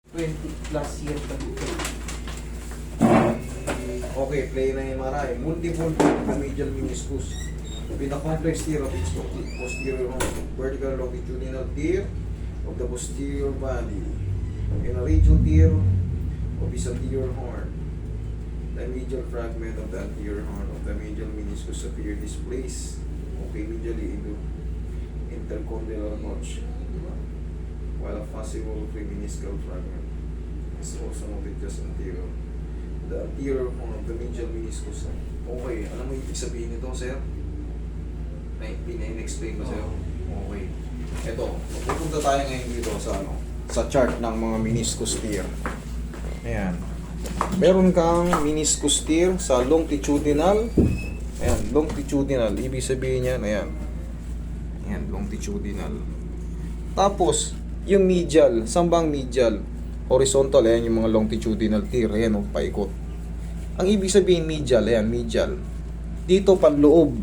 20 plus years pa dito. Okay, play na yung MRI. Multiple medial meniscus. With a complex tear of its posterior vertical longitudinal tear of the posterior body and a radial tear of his anterior horn. The medial fragment of the anterior horn of the medial meniscus appear displaced, okay, medially into intercondylar notch, while a possible premeniscal fragment is also noted just anterior. The anterior horn of the medial meniscus. Okay, alam mo ibig sabihin nito, sir? Ay, pina-explain ko sa'yo. Okay. Ito, pupunta tayo ngayon dito sa chart ng mga meniscus tear. Ayan. Meron kang meniscus tear sa longitudinal. Ayan, longitudinal. Ibig sabihin yan, ayan. Ayan, longitudinal. Tapos, yung medial, sambang medial. Horizontal, ayan yung mga longitudinal tear. Ayan, paikot. Ang ibig sabihin medial, ayan, medial. Dito panloob.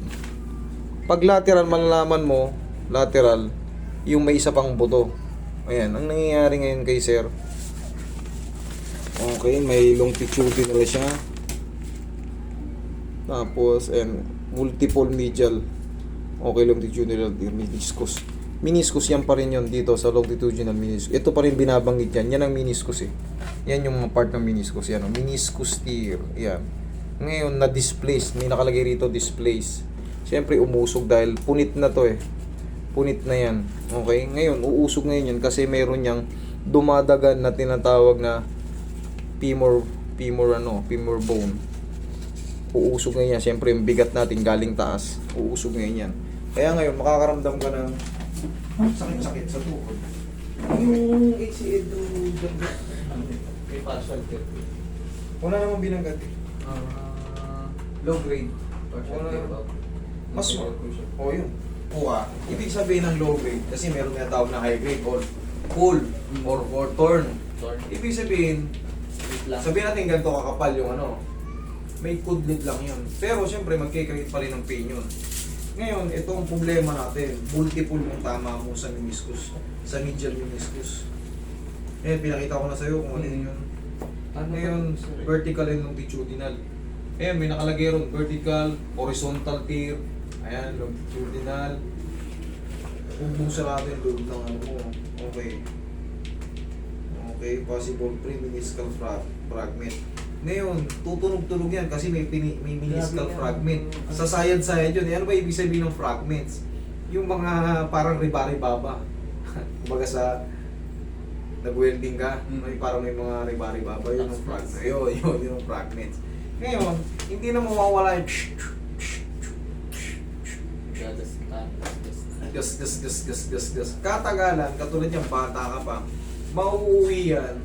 Pag lateral, malalaman mo, lateral, yung may isa pang buto. Ayan, ang nangyayari ngayon kay sir. Okay, may longitudinal siya. Tapos, and multiple medial. Okay, longitudinal meniscus. Meniscus yan pa rin yun dito sa longitudinal meniscus. Ito pa rin binabanggit yan. Yan ang meniscus eh. Yan yung mga part ng meniscus. Yan, meniscus tear. Yan. Ngayon, na-displace. May nakalagay rito, displace. Siyempre, umusog dahil punit na to eh. Punit na yan. Okay? Ngayon, uusog ngayon yan kasi meron niyang dumadagan na tinatawag na femur bone. Uusog ngayon yan. Siyempre, yung bigat natin galing taas. Uusog ngayon yan. Kaya ngayon, makakaramdam ka ng sakit-sakit sa tuhod. Yung ACL do may partial tear. Wala namang binanggat eh. Low grade partial Wala. tear. Mas o yun. Kuha. Ibig sabihin ng low grade kasi meron na tawag na high grade or pull or torn. Ibig sabihin, sabihin natin ganito kakapal yung ano, may kudlit lang yun. Pero syempre magkikreate pa rin ng pain yun. Ngayon, itong problema natin, multiple yung tama mo sa meniscus, sa medial meniscus. Pinakita ko na sa'yo kung ano yun. Ngayon, vertical and longitudinal. May nakalagay ron, vertical, horizontal tear. Ayan, longitudinal. Ubusa natin loob ng ano mo. Okay. Okay, possible premeniscal fragment. Ngayon, tutunog-tunog yan kasi may meniscal fragment. Sa sayad-sayad yun. Ano ba ibig sabihin ng fragments? Yung mga parang ribari-baba. Kumbaga sa nag-welding ka, may parang may mga ribari-baba. Yun yung fragments. Yun yung fragments. Ngayon, hindi na mawawala yung gas. Katagalan, katulad yung bata ka pa, mauuwi yan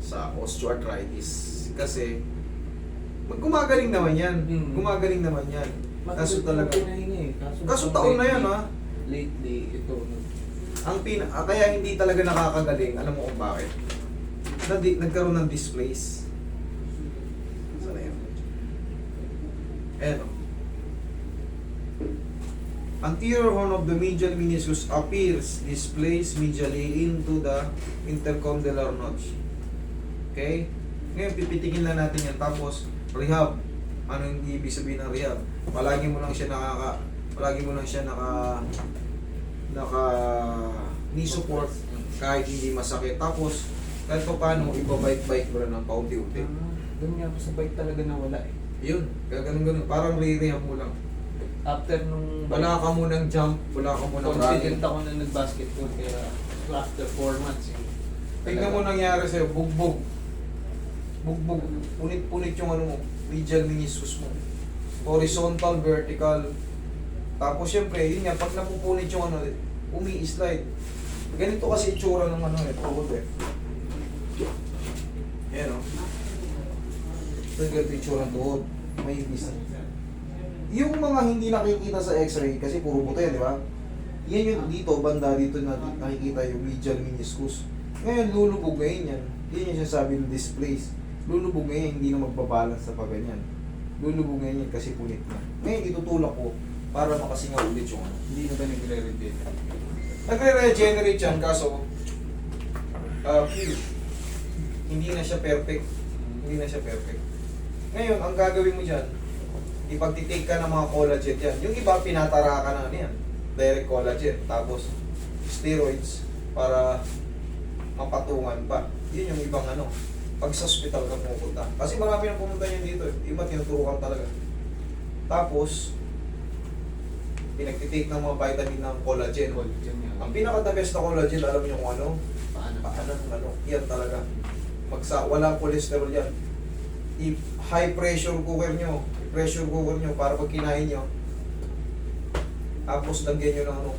sa osteoarthritis. Kasi, gumagaling naman yan. Gumagaling naman yan. Kaso talaga. Kaso taon na yan ha. Lately, ito. Kaya hindi talaga nakakagaling. Alam mo kung bakit? Nagkaroon ng displace. Sana yan. Eto. Anterior horn of the medial meniscus appears displaced medially into the intercondylar notch. Okay? Ngayon, pipitikin lang natin yan. Tapos, rehab. Ano yung ibig sabihin ng rehab? Palagi mo lang siya naka knee support kahit hindi masakit. Tapos, kahit pa paano, ibabike-bike mo lang ng paunti-unti. Doon nga ako sa bike talaga nawala eh. Yun, gano'n. Parang re-rehab mo lang. After nung Wala ka munang jump, wala ka munang running. confident ako na nag-basketball kaya after 4 months eh. Tingnan mo nangyari sa'yo, bugbog. Bugbog. Punit-punit yung ano mo, medial meniscus mo. Horizontal, vertical. Tapos syempre, yun nga, pag napupunit yung ano, umi-slide. Ganito kasi itsura ng ano eh, tuhod eh. Ayan o. Ito ganito itsura ng tuhod. May ibis. Yung mga hindi nakikita sa x-ray, kasi puro buto yan, di ba? Yan yung dito, banda dito na nakikita yung medial meniscus. Ngayon, lulubog ngayon yan. Yan yung sinasabi ng displace. Lulubog ngayon, hindi na magbabalance sa pagganyan. Lulubog ngayon yan kasi punit na. Ngayon, itutulak ko para makasingaw ulit yung ano. Hindi na ba nagre-regenerate? Nagre-regenerate yan, kaso Feel. Hindi na siya perfect. Hindi na siya perfect. Ngayon, ang gagawin mo dyan, ipagtitake ka ng mga collagen yan. Yung iba, pinatara ka na ano yan. Direct collagen. Tapos, steroids para mapatungan pa. Yun yung ibang ano. Pag sa hospital ka pumunta. Kasi marami nang pumunta yan dito. Iba, tinuturukan talaga. Tapos, pinagtitake ng mga vitamin ng collagen. Collagen yan. Ang pinaka-the best na collagen, alam niyo kung ano? Paano? Ano, yan talaga. Walang cholesterol yan. High pressure cooker nyo. Pressure cooker nyo para pag kinain nyo. Tapos lagyan nyo ng ano.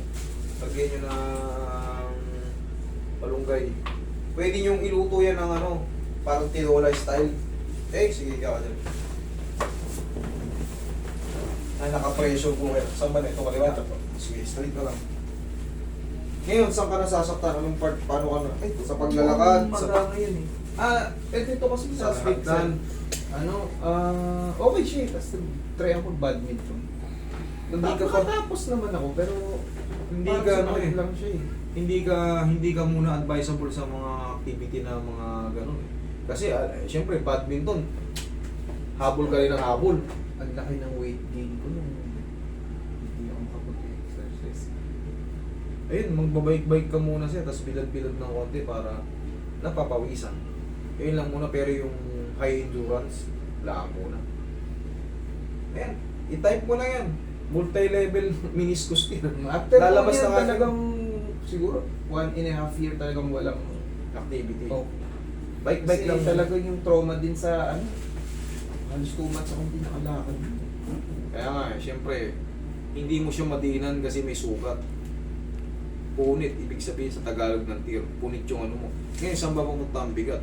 Lagyan nyo ng malunggay. Pwede nyong iluto yan ng ano. Parang tinola style. Sige ka dyan. Naka-pressure cooker. Saan ba na ito? Kaliwa? Sige, straight ka lang. Ngayon, saan ka nasasaktan? Anong part? Paano ka na? Sa paglalakad? Maganda yun eh. Ito kasi sa Sa hagdan. Okay siya eh. Tapos try ako badminton. Tapos naman ako, pero Hindi parang ka, sumakit lang siya eh. hindi ka muna advisable sa mga activity na mga ganun eh. Kasi syempre badminton, habol ka rin ng habol. Ang laki ng weight gain ko nung hindi ako makapag-exercise. Ayun, magbabike-bike ka muna siya, tapos bilad-bilad ng konti para napapawisan. Ayun lang muna, pero yung high endurance, wala muna. Ayan, i-type mo na yan. Multi-level meniscus tear. After Lalabas yan, na nga talagang siguro 1.5 year talagang walang activity. oh. Bike-bike Kasi lang talaga yung trauma din sa ano. Halos 2 months akong hindi nakalakad. Kaya nga, syempre, hindi mo siya madiinan kasi may sugat. Punit, ibig sabihin sa Tagalog ng tear. Punit yung ano mo. Ngayon, saan ba pumunta ang bigat?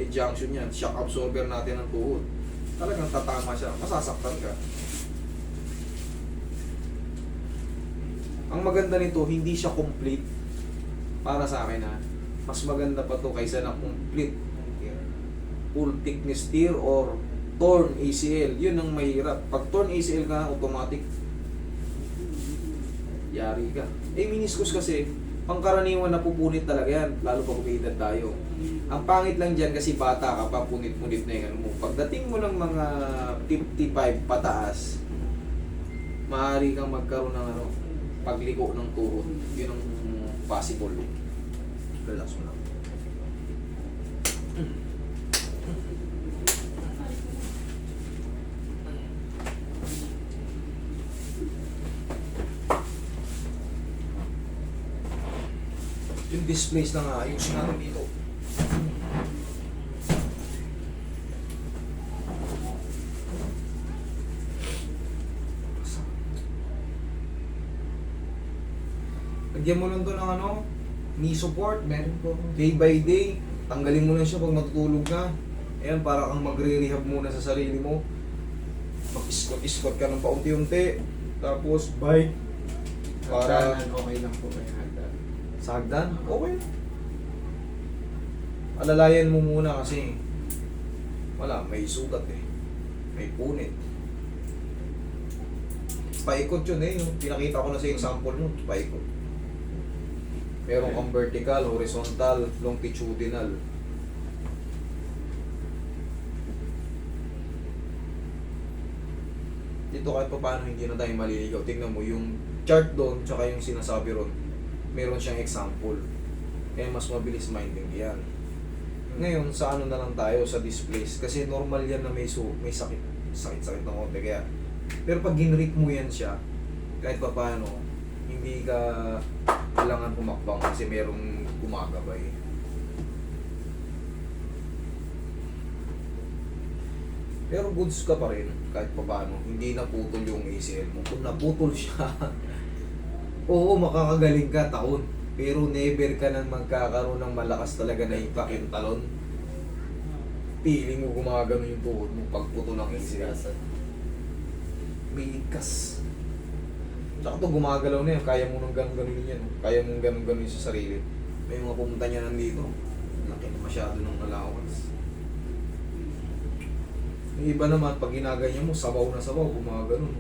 Junction yan, shock absorber natin ng tuhod. Talagang tatama siya, masasaktan ka. Ang maganda nito, hindi siya complete. Para sa akin ha, mas maganda pa to kaysa na complete full thickness tear or torn ACL. Yun ang mahirap. Pag torn ACL ka, automatic yari ka. Meniscus kasi, pangkaraniwan na pupunit talaga yan, lalo pag umiidad tayo. Ang pangit lang dyan kasi bata ka pa, punit-punit na yung ano mo. Pagdating mo ng mga 55 pataas, maaari kang magkaroon ng ano, pagliko ng tuhod. Yun ang possible. Relax mo lang. Yung displays na nga, ayusin natin dito. Lagyan mo lang doon ng ano, knee support. Meron po akong Day by day, tanggalin mo lang siya pag matutulog ka. Ayan, para kang magre-rehab muna sa sarili mo. Mag-squat ka ng paunti-unti. Tapos, bike. Para hagdanan, okay lang po may hagdan. sa hagdan, okay. Alalayan mo muna kasi wala, may sugat eh. May punit. Paikot yun eh. Yung pinakita ko na sa example mo, paikot. Meron kang vertical, horizontal, longitudinal. Dito kahit pa paano hindi na tayo maliligaw. Tingnan mo yung chart doon, tsaka yung sinasabi ron, meron siyang example. Kaya mas mabilis maintindihan. Ngayon, sa ano na lang tayo, sa displays. Kasi normal yan na may sakit. Sakit-sakit ng konti. Kaya, pero pag ginrate mo yan siya, kahit pa paano, hindi ka kailangan kumakbang kasi merong gumagabay. Pero goods ka pa rin kahit pa paano. Hindi naputol yung ACL mo. Kung naputol siya, oo, makakagaling ka taon. Pero never ka nang magkakaroon ng malakas talaga na impact yung talon. Feeling mo gumagano yung tuhod mo pag putol ng ACL. May ikas. Tsaka to gumagalaw na yan. Kaya mo nang ganun-ganunin yan. Kaya mong ganun-ganunin sa sarili. May mga pumunta niya nandito. Laki na masyado ng allowance. Yung iba naman, pag ginaganyan mo, sabaw na sabaw, gumagano.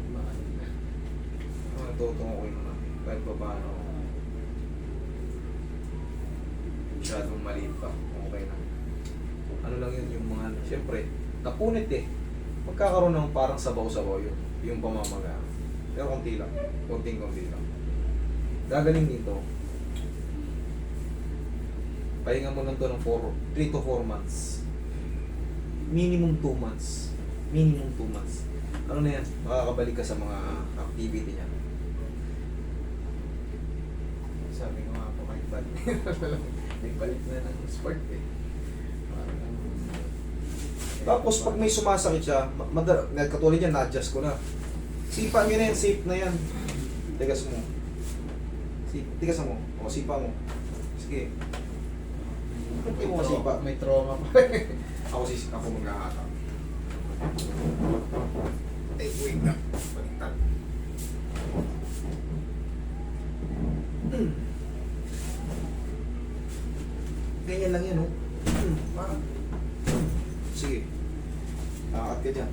Ito okay na natin. Kahit pa paano. masyadong maliit pa. Okay na. Ano lang yun yung mga, siyempre, napunit eh. Magkakaroon ng parang sabaw-sabaw yun. Yung pamamaga. Pero konti lang. Konting-konti lang. Gagaling dito. Pahinga mo lang to ng 3 to 4 months. Minimum 2 months. Minimum 2 months. Ano na yan? Makakabalik ka sa mga activity niya. Sabi ko nga po kahit balik. May balik na ng sport eh. Tapos pag may sumasakit siya, katulad yan, na-adjust ko na. Sipa nyo na yan, safe na yan. Tigas mo. Tigas mo. O, sipa mo. Sige. Hindi mo masipa. May trauma pa. Ako mag-ahata. Ay, wait na. Baliktad. Ganyan lang yan, oh. Parang. Sige. Akat ka dyan.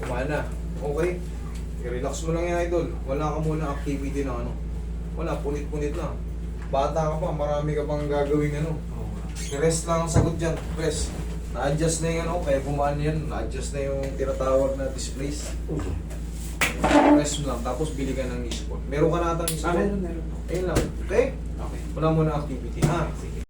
Kumana. Okay. I-relax mo lang yan, idol. Wala ka muna activity na ano. Wala, punit-punit na. Bata ka pa, marami ka pang gagawin ano. Rest lang ang sagot dyan. Rest. Na-adjust na yung ano, kaya gumaan yan. Na-adjust na yung tinatawag na displace. Rest mo lang, tapos bili ka ng e-sport. Meron ka na atang e-sport? Meron. Ayun lang. Okay? Okay. Wala mo na activity. Ha? Sige.